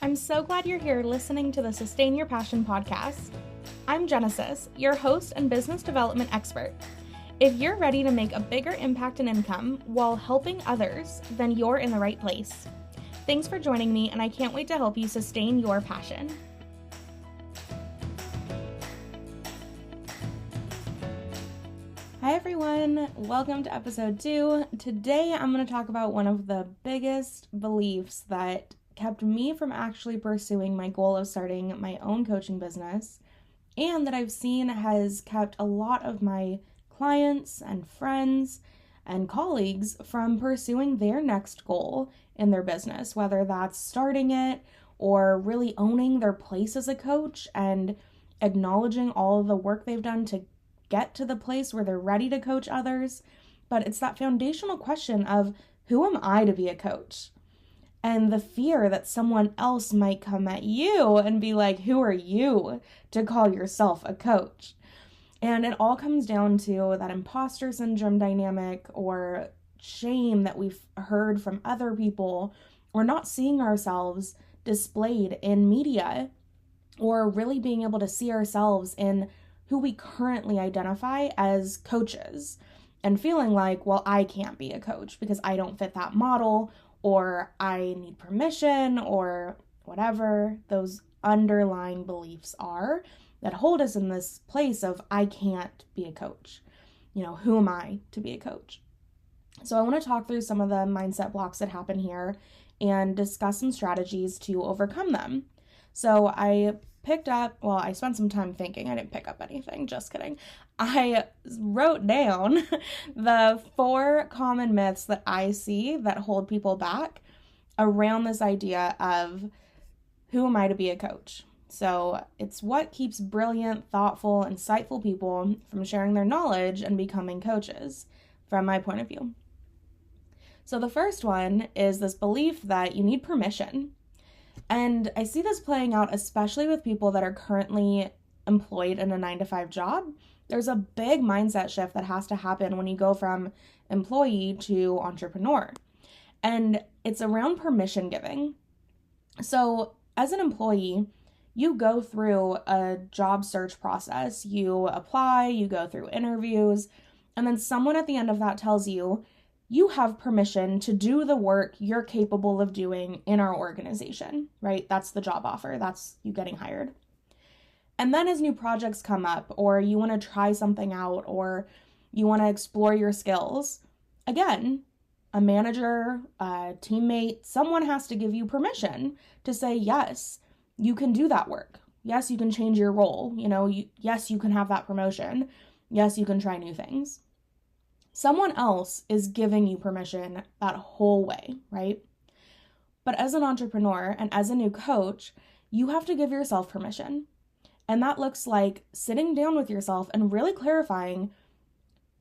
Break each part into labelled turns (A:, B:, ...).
A: I'm so glad you're here listening to the Sustain Your Passion podcast. I'm Genesis, your host and business development expert. If you're ready to make a bigger impact and income while helping others, then you're in the right place. Thanks for joining me, and I can't wait to help you sustain your passion. Hi everyone, welcome to episode 2. Today I'm going to talk about one of the biggest beliefs that kept me from actually pursuing my goal of starting my own coaching business, and that I've seen has kept a lot of my clients and friends and colleagues from pursuing their next goal in their business, whether that's starting it or really owning their place as a coach and acknowledging all of the work they've done to get to the place where they're ready to coach others. But it's that foundational question of, who am I to be a coach? And the fear that someone else might come at you and be like, who are you to call yourself a coach? And it all comes down to that imposter syndrome dynamic or shame that we've heard from other people, or not seeing ourselves displayed in media, or really being able to see ourselves in who we currently identify as coaches, and feeling like, well, I can't be a coach because I don't fit that model, or I need permission, or whatever those underlying beliefs are that hold us in this place of, I can't be a coach. Who am I to be a coach? So I want to talk through some of the mindset blocks that happen here and discuss some strategies to overcome them. So I spent some time thinking. I didn't pick up anything, just kidding. I wrote down the 4 common myths that I see that hold people back around this idea of, who am I to be a coach? So it's what keeps brilliant, thoughtful, insightful people from sharing their knowledge and becoming coaches, from my point of view. So the first one is this belief that you need permission. And I see this playing out especially with people that are currently employed in a 9-to-5 job. There's a big mindset shift that has to happen when you go from employee to entrepreneur. And it's around permission giving. So as an employee, you go through a job search process. You apply, you go through interviews, and then someone at the end of that tells you, you have permission to do the work you're capable of doing in our organization, right? That's the job offer. That's you getting hired. And then as new projects come up, or you want to try something out, or you want to explore your skills, again, a manager, a teammate, someone has to give you permission to say, yes, you can do that work. Yes, you can change your role. Yes, you can have that promotion. Yes, you can try new things. Someone else is giving you permission that whole way, right? But as an entrepreneur and as a new coach, you have to give yourself permission. And that looks like sitting down with yourself and really clarifying,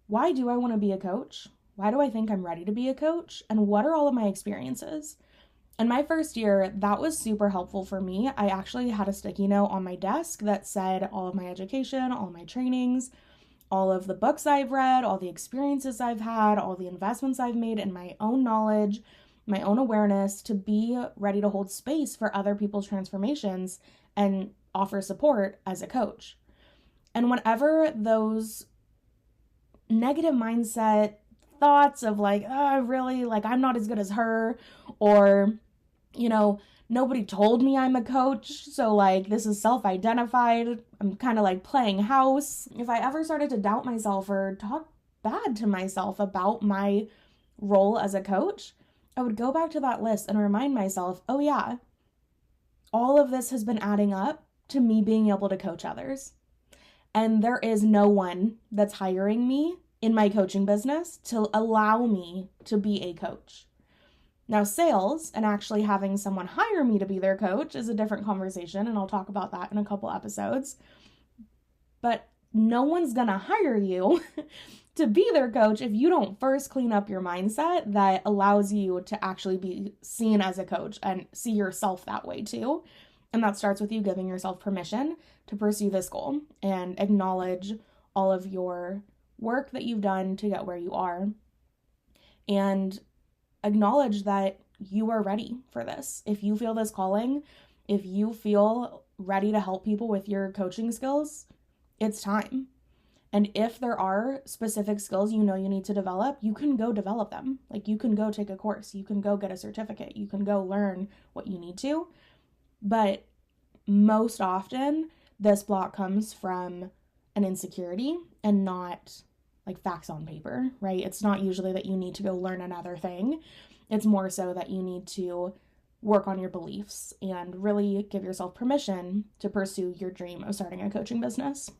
A: why do I want to be a coach? Why do I think I'm ready to be a coach? And what are all of my experiences? In my first year, that was super helpful for me. I actually had a sticky note on my desk that said all of my education, all my trainings, all of the books I've read, all the experiences I've had, all the investments I've made in my own knowledge, my own awareness, to be ready to hold space for other people's transformations and offer support as a coach. And whenever those negative mindset thoughts of like, I'm not as good as her, or, nobody told me I'm a coach, so this is self-identified, I'm kind of playing house. If I ever started to doubt myself or talk bad to myself about my role as a coach, I would go back to that list and remind myself, oh yeah, all of this has been adding up to me being able to coach others. And there is no one that's hiring me in my coaching business to allow me to be a coach. Now, sales and actually having someone hire me to be their coach is a different conversation, and I'll talk about that in a couple episodes. But no one's going to hire you to be their coach if you don't first clean up your mindset that allows you to actually be seen as a coach and see yourself that way too. And that starts with you giving yourself permission to pursue this goal and acknowledge all of your work that you've done to get where you are, and acknowledge that you are ready for this. If you feel this calling, If you feel ready to help people with your coaching skills, it's time. And if there are specific skills you know you need to develop, you can go develop them. Like, you can go take a course, you can go get a certificate, you can go learn what you need to. But most often, this block comes from an insecurity and not like facts on paper, right? It's not usually that you need to go learn another thing. It's more so that you need to work on your beliefs and really give yourself permission to pursue your dream of starting a coaching business.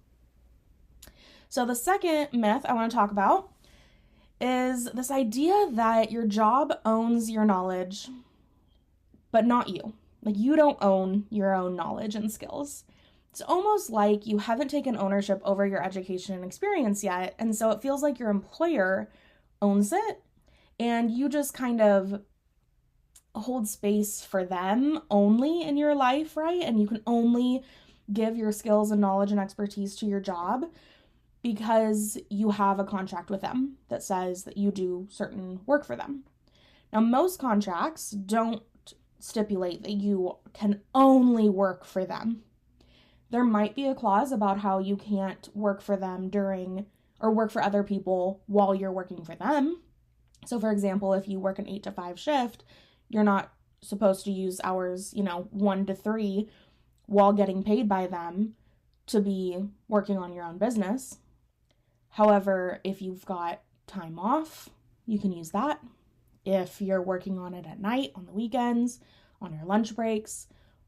A: So the second myth I want to talk about is this idea that your job owns your knowledge, but not you. Like, you don't own your own knowledge and skills. It's almost like you haven't taken ownership over your education and experience yet, and so it feels like your employer owns it, and you just kind of hold space for them only in your life, right? And you can only give your skills and knowledge and expertise to your job because you have a contract with them that says that you do certain work for them. Now, most contracts don't stipulate that you can only work for them. There might be a clause about how you can't work for them during or work for other people while you're working for them. So, for example, if you work an 8 to 5 shift, you're not supposed to use hours, 1 to 3 while getting paid by them to be working on your own business. However, if you've got time off, you can use that. If you're working on it at night, on the weekends, on your lunch breaks,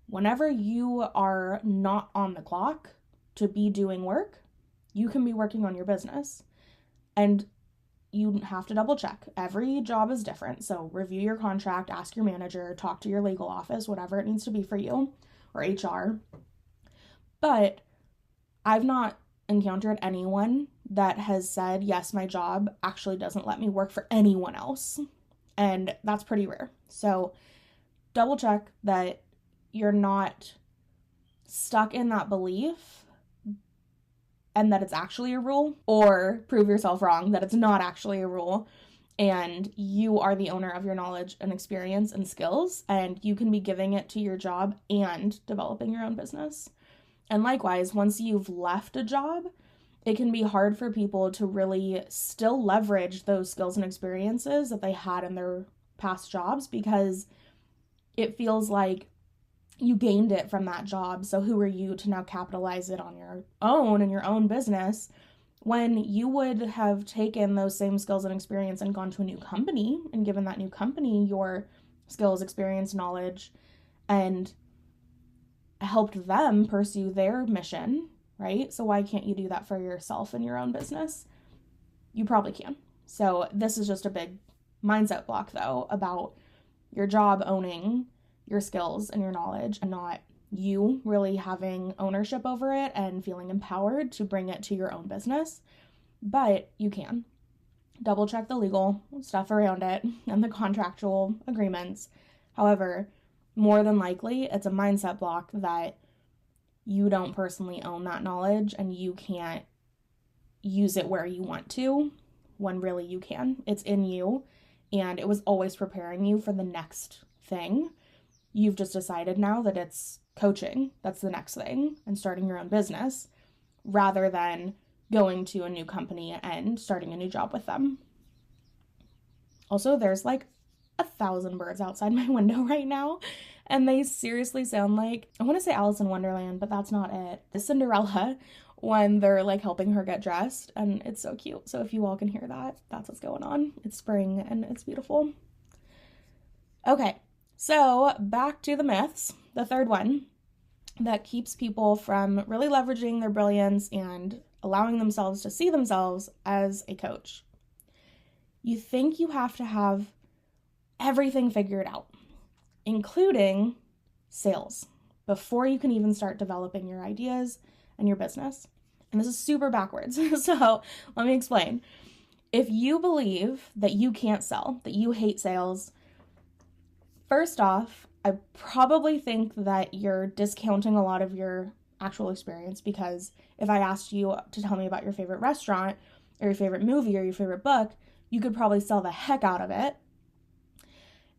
A: whenever you are not on the clock to be doing work, you can be working on your business. And you have to double check. Every job is different. So review your contract, ask your manager, talk to your legal office, whatever it needs to be for you, or HR. But I've not encountered anyone that has said, yes, my job actually doesn't let me work for anyone else. And that's pretty rare. So double check that you're not stuck in that belief and that it's actually a rule, or prove yourself wrong that it's not actually a rule and you are the owner of your knowledge and experience and skills, and you can be giving it to your job and developing your own business. And likewise, once you've left a job, it can be hard for people to really still leverage those skills and experiences that they had in their past jobs, because it feels like you gained it from that job. So who are you to now capitalize it on your own and your own business, when you would have taken those same skills and experience and gone to a new company and given that new company your skills, experience, knowledge, and helped them pursue their mission, right? So why can't you do that for yourself in your own business? You probably can. So this is just a big mindset block, though, about your job owning your skills and your knowledge, and not you really having ownership over it and feeling empowered to bring it to your own business. But you can. Double check the legal stuff around it and the contractual agreements. However, more than likely, it's a mindset block that you don't personally own that knowledge and you can't use it where you want to, when really you can. It's in you, and it was always preparing you for the next thing. You've just decided now that it's coaching, that's the next thing, and starting your own business, rather than going to a new company and starting a new job with them. Also, there's like 1,000 birds outside my window right now, and they seriously sound like, I want to say Alice in Wonderland, but that's not it. It's Cinderella when they're like helping her get dressed, and it's so cute. So if you all can hear that, that's what's going on. It's spring and it's beautiful. Okay, so back to the myths. The third one that keeps people from really leveraging their brilliance and allowing themselves to see themselves as a coach. You think you have to have everything figured out, including sales, before you can even start developing your ideas and your business. And this is super backwards. So let me explain. If you believe that you can't sell, that you hate sales, first off, I probably think that you're discounting a lot of your actual experience, because if I asked you to tell me about your favorite restaurant or your favorite movie or your favorite book, you could probably sell the heck out of it.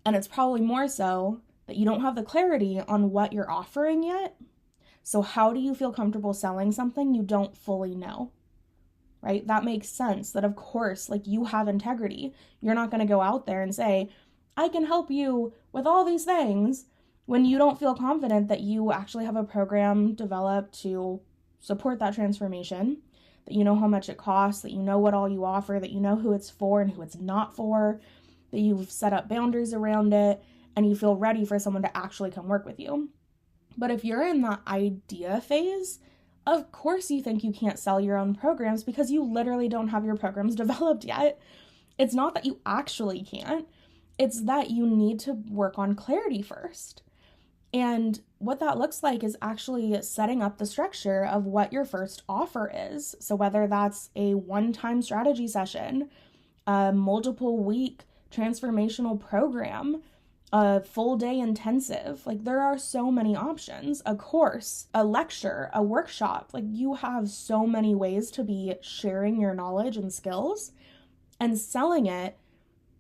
A: And it's probably more so that you don't have the clarity on what you're offering yet. So how do you feel comfortable selling something you don't fully know? Right? That makes sense that, of course, like, you have integrity. You're not going to go out there and say, I can help you with all these things, when you don't feel confident that you actually have a program developed to support that transformation, that you know how much it costs, that you know what all you offer, that you know who it's for and who it's not for, that you've set up boundaries around it, and you feel ready for someone to actually come work with you. But if you're in that idea phase, of course you think you can't sell your own programs because you literally don't have your programs developed yet. It's not that you actually can't. It's that you need to work on clarity first. And what that looks like is actually setting up the structure of what your first offer is. So whether that's a one-time strategy session, a multiple week transformational program, a full day intensive, like, there are so many options, a course, a lecture, a workshop, like, you have so many ways to be sharing your knowledge and skills, and selling it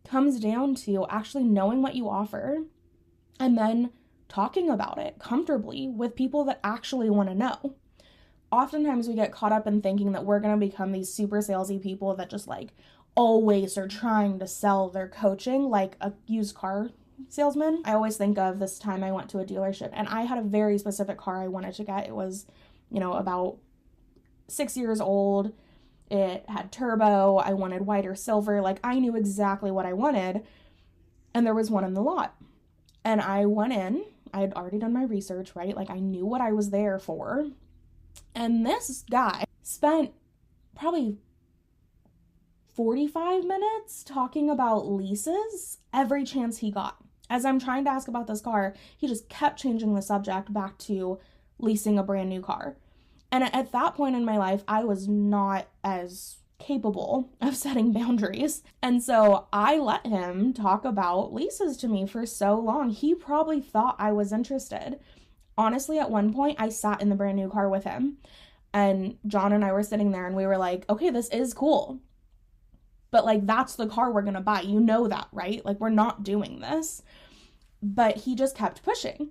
A: comes down to actually knowing what you offer and then talking about it comfortably with people that actually want to know. Oftentimes we get caught up in thinking that we're going to become these super salesy people that just, like, always are trying to sell their coaching like a used car salesman. I always think of this time I went to a dealership and I had a very specific car I wanted to get. It was, about 6 years old. It had turbo. I wanted white or silver. Like, I knew exactly what I wanted, and there was one in the lot. And I went in. I had already done my research, right? Like, I knew what I was there for. And this guy spent probably 45 minutes talking about leases every chance he got. As I'm trying to ask about this car, he just kept changing the subject back to leasing a brand new car. And at that point in my life, I was not as capable of setting boundaries. And so I let him talk about leases to me for so long. He probably thought I was interested. Honestly, at one point, I sat in the brand new car with him, and John and I were sitting there and we were like, okay, this is cool. But, like, that's the car we're going to buy. You know that, right? Like, we're not doing this. But he just kept pushing.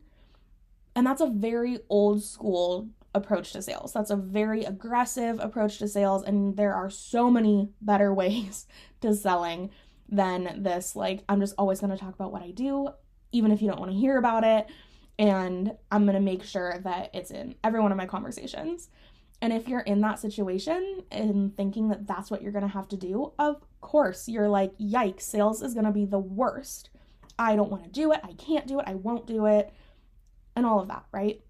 A: And that's a very old school approach to sales. That's a very aggressive approach to sales. And there are so many better ways to selling than this. Like, I'm just always going to talk about what I do, even if you don't want to hear about it. And I'm going to make sure that it's in every one of my conversations. And if you're in that situation and thinking that that's what you're going to have to do, of course, you're like, yikes, sales is going to be the worst. I don't want to do it. I can't do it. I won't do it. And all of that, right?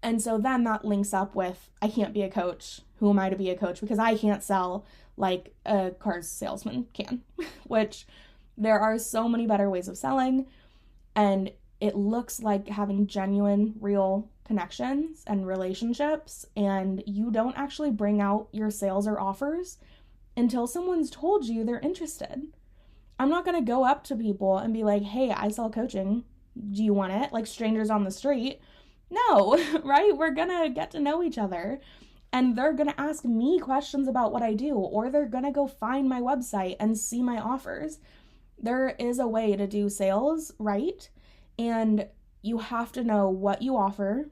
A: And so then that links up with, I can't be a coach. Who am I to be a coach? Because I can't sell like a car salesman can, which there are so many better ways of selling. And it looks like having genuine, real connections and relationships, and you don't actually bring out your sales or offers until someone's told you they're interested. I'm not going to go up to people and be like, hey, I sell coaching. Do you want it? Like strangers on the street. No, right? We're going to get to know each other, and they're going to ask me questions about what I do, or they're going to go find my website and see my offers. There is a way to do sales right, and you have to know what you offer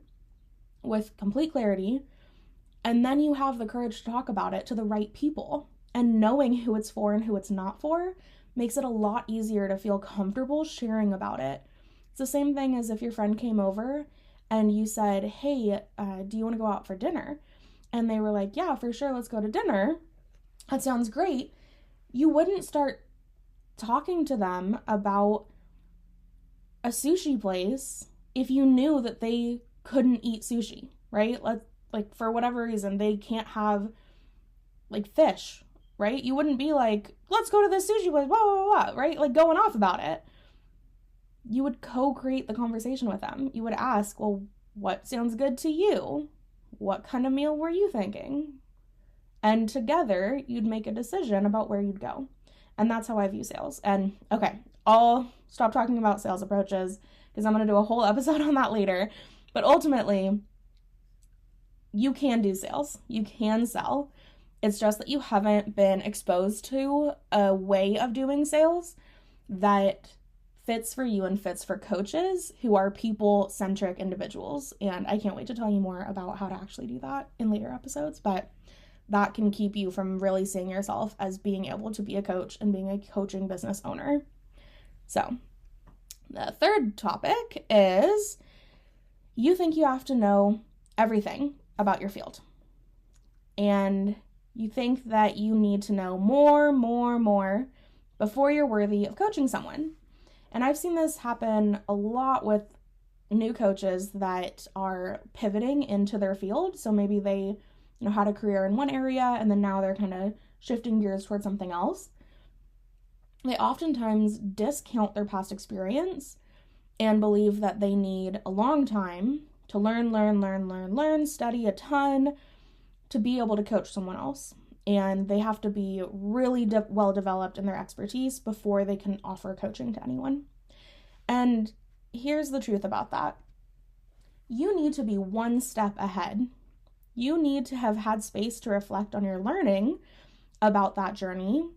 A: with complete clarity, and then you have the courage to talk about it to the right people. And knowing who it's for and who it's not for makes it a lot easier to feel comfortable sharing about it. It's the same thing as if your friend came over and you said, hey, do you want to go out for dinner? And they were like, yeah, for sure, let's go to dinner. That sounds great. You wouldn't start talking to them about a sushi place if you knew that they couldn't eat sushi, right? Like for whatever reason, they can't have like fish, right? You wouldn't be like, let's go to this sushi place, blah, blah, blah, right? Like going off about it. You would co-create the conversation with them. You would ask, well, what sounds good to you? What kind of meal were you thinking? And together, you'd make a decision about where you'd go. And that's how I view sales. And okay, I'll stop talking about sales approaches because I'm going to do a whole episode on that later. But ultimately, you can do sales. You can sell. It's just that you haven't been exposed to a way of doing sales that fits for you and fits for coaches who are people-centric individuals. And I can't wait to tell you more about how to actually do that in later episodes, but that can keep you from really seeing yourself as being able to be a coach and being a coaching business owner. So the third topic is you think you have to know everything about your field. And you think that you need to know more before you're worthy of coaching someone. And I've seen this happen a lot with new coaches that are pivoting into their field. So maybe they had a career in one area and then now they're kind of shifting gears towards something else. They oftentimes discount their past experience and believe that they need a long time to learn, study a ton to be able to coach someone else. And they have to be really well developed in their expertise before they can offer coaching to anyone. And here's the truth about that. You need to be one step ahead. You need to have had space to reflect on your learning about that journey.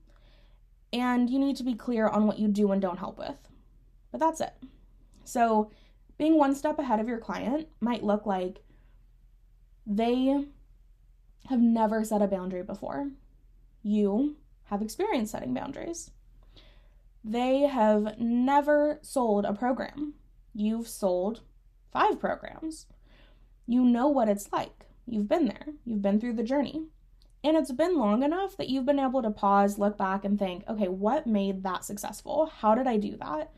A: And you need to be clear on what you do and don't help with. But that's it. So being one step ahead of your client might look like they have never set a boundary before. You have experience setting boundaries. They have never sold a program. You've sold 5 programs. You know what it's like. You've been there. You've been through the journey. And it's been long enough that you've been able to pause, look back, and think, okay, what made that successful? How did I do that?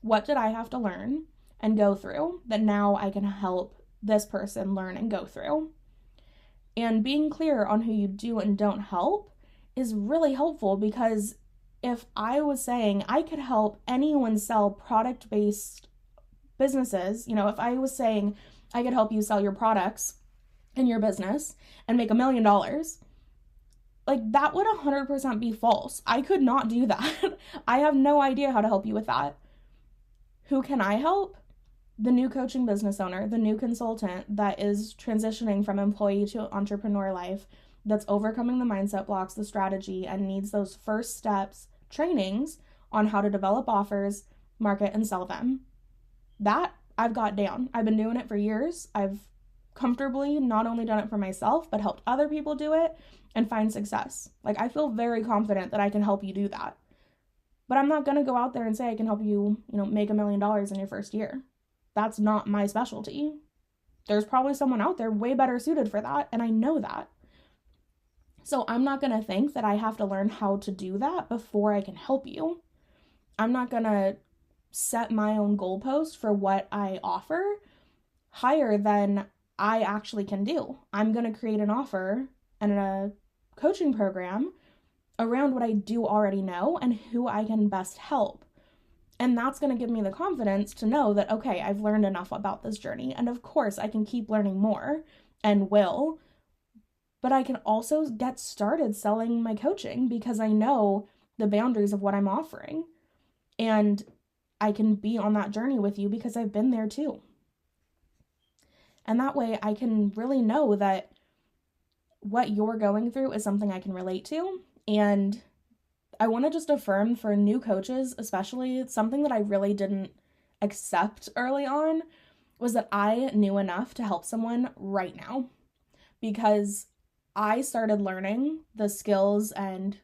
A: What did I have to learn and go through that now I can help this person learn and go through? And being clear on who you do and don't help is really helpful, because if I was saying I could help anyone sell product-based businesses, if I was saying I could help you sell your products in your business and make $1 million, like that would 100% be false. I could not do that. I have no idea how to help you with that. Who can I help? The new coaching business owner, the new consultant that is transitioning from employee to entrepreneur life, that's overcoming the mindset blocks, the strategy, and needs those first steps, trainings on how to develop offers, market, and sell them. That I've got down. I've been doing it for years. I've comfortably not only done it for myself, but helped other people do it and find success. Like, I feel very confident that I can help you do that. But I'm not going to go out there and say I can help you, make $1 million in your first year. That's not my specialty. There's probably someone out there way better suited for that, and I know that. So I'm not going to think that I have to learn how to do that before I can help you. I'm not going to set my own goalpost for what I offer higher than I actually can do. I'm going to create an offer and a coaching program around what I do already know and who I can best help. And that's going to give me the confidence to know that, okay, I've learned enough about this journey. And of course, I can keep learning more and will. But I can also get started selling my coaching because I know the boundaries of what I'm offering. And I can be on that journey with you because I've been there too. And that way I can really know that what you're going through is something I can relate to. And I want to just affirm for new coaches, especially, something that I really didn't accept early on was that I knew enough to help someone right now, because I started learning the skills and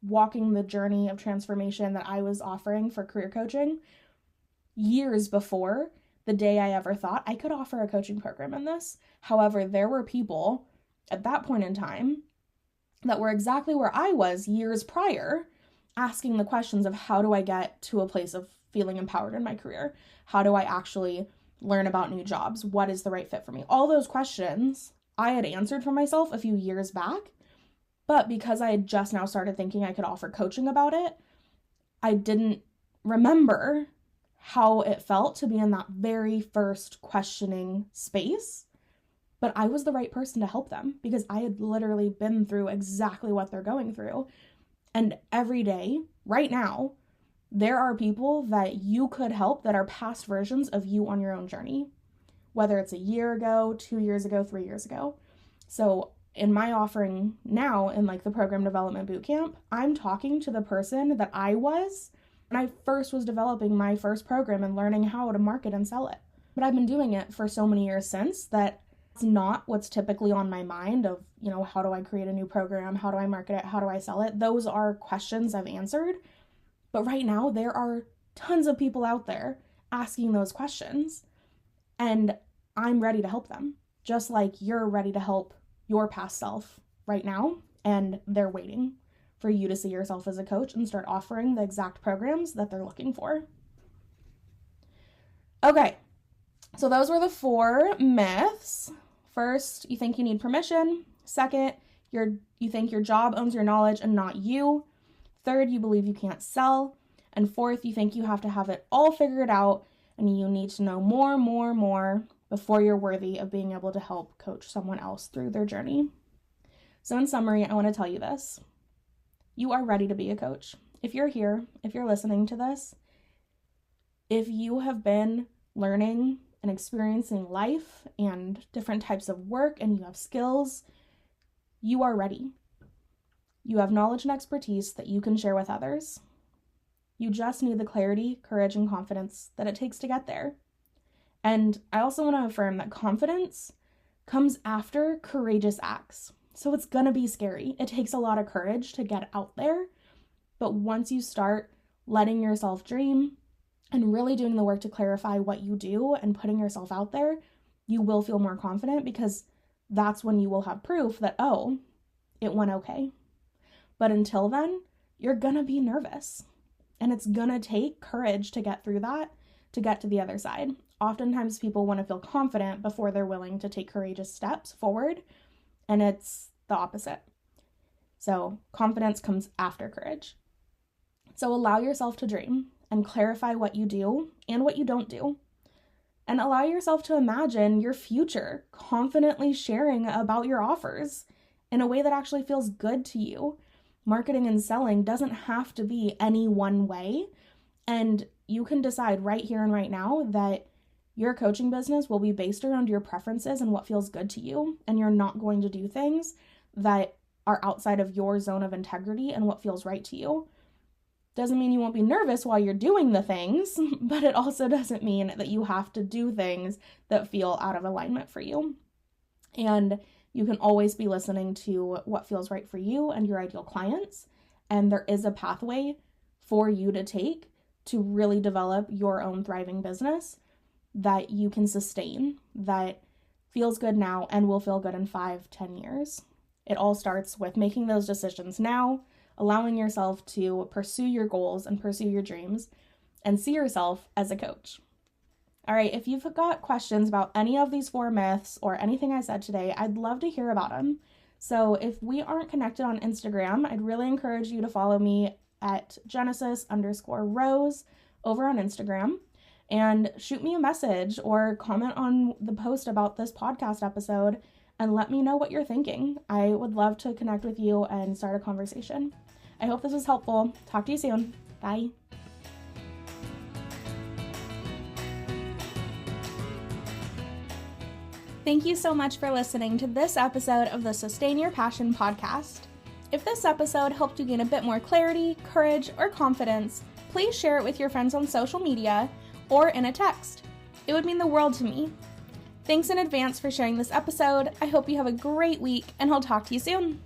A: walking the journey of transformation that I was offering for career coaching years before the day I ever thought I could offer a coaching program in this. However, there were people at that point in time that were exactly where I was years prior, asking the questions of how do I get to a place of feeling empowered in my career? How do I actually learn about new jobs? What is the right fit for me? All those questions I had answered for myself a few years back, but because I had just now started thinking I could offer coaching about it, I didn't remember how it felt to be in that very first questioning space. But I was the right person to help them because I had literally been through exactly what they're going through. And every day, right now, there are people that you could help that are past versions of you on your own journey, whether it's a year ago, 2 years ago, 3 years ago. So in my offering now in like the program development bootcamp, I'm talking to the person that I was when I first was developing my first program and learning how to market and sell it. But I've been doing it for so many years since that it's not what's typically on my mind of, how do I create a new program? How do I market it? How do I sell it? Those are questions I've answered. But right now, there are tons of people out there asking those questions, and I'm ready to help them, just like you're ready to help your past self right now, and they're waiting for you to see yourself as a coach and start offering the exact programs that they're looking for. Okay, so those were the 4 myths. First, you think you need permission. Second, you think your job owns your knowledge and not you. Third, you believe you can't sell. And fourth, you think you have to have it all figured out and you need to know more before you're worthy of being able to help coach someone else through their journey. So in summary, I want to tell you this. You are ready to be a coach. If you're here, if you're listening to this, if you have been learning and experiencing life and different types of work and you have skills, you are ready. You have knowledge and expertise that you can share with others. You just need the clarity, courage, and confidence that it takes to get there. And I also want to affirm that confidence comes after courageous acts. So it's going to be scary. It takes a lot of courage to get out there. But once you start letting yourself dream and really doing the work to clarify what you do and putting yourself out there, you will feel more confident because that's when you will have proof that, oh, it went okay. But until then, you're going to be nervous. And it's going to take courage to get through that, to get to the other side. Oftentimes people want to feel confident before they're willing to take courageous steps forward, and it's the opposite. So confidence comes after courage. So allow yourself to dream and clarify what you do and what you don't do. And allow yourself to imagine your future confidently sharing about your offers in a way that actually feels good to you. Marketing and selling doesn't have to be any one way. And you can decide right here and right now that your coaching business will be based around your preferences and what feels good to you. And you're not going to do things that are outside of your zone of integrity and what feels right to you. Doesn't mean you won't be nervous while you're doing the things, but it also doesn't mean that you have to do things that feel out of alignment for you. And you can always be listening to what feels right for you and your ideal clients. And there is a pathway for you to take to really develop your own thriving business that you can sustain, that feels good now and will feel good in 5-10 years. It all starts with making those decisions now, allowing yourself to pursue your goals and pursue your dreams and see yourself as a coach. All right, if you've got questions about any of these 4 myths or anything I said today, I'd love to hear about them. So if we aren't connected on Instagram, I'd really encourage you to follow me at Genesis_Rose over on Instagram and shoot me a message or comment on the post about this podcast episode and let me know what you're thinking. I would love to connect with you and start a conversation. I hope this was helpful. Talk to you soon. Bye. Thank you so much for listening to this episode of the Sustain Your Passion podcast. If this episode helped you gain a bit more clarity, courage, or confidence, please share it with your friends on social media or in a text. It would mean the world to me. Thanks in advance for sharing this episode. I hope you have a great week, and I'll talk to you soon.